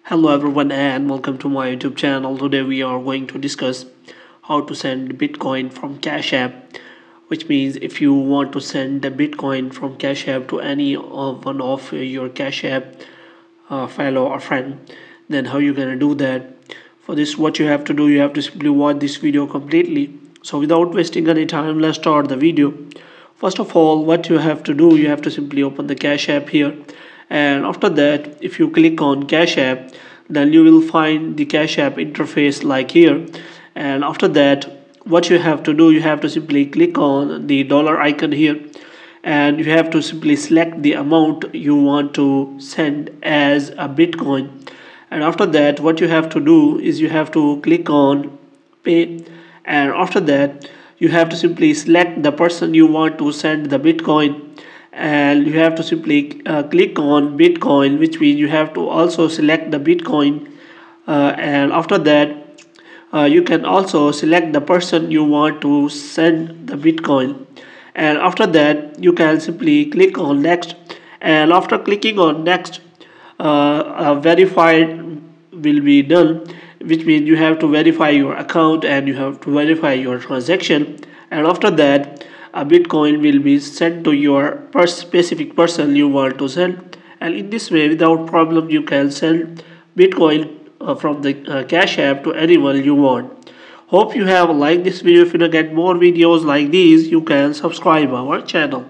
Hello everyone and welcome to my YouTube channel. Today we are going to discuss how to send Bitcoin from Cash App, which means if you want to send the Bitcoin from Cash App to any of one of your Cash App fellow or friend, then how you gonna do that? For this, what you have to do, you have to simply watch this video completely. So without wasting any time, let's start the video. First of all, what you have to do, you have to simply open the Cash App here, and after that if you click on Cash App, then you will find the Cash App interface like here. And after that, what you have to do, you have to simply click on the dollar icon here, and you have to simply select the amount you want to send as a Bitcoin. And after that, what you have to do is you have to click on pay, and after that you have to simply select the person you want to send the Bitcoin, and you have to simply click on Bitcoin, which means you have to also select the Bitcoin. And after that, you can also select the person you want to send the Bitcoin. And after that, you can simply click on next, and after clicking on next, verified will be done, which means you have to verify your account and you have to verify your transaction. And after that, a Bitcoin will be sent to your specific person you want to send. And in this way, without problem, you can send Bitcoin from the Cash App to anyone you want. Hope you have liked this video. If you want to get more videos like these, you can subscribe our channel.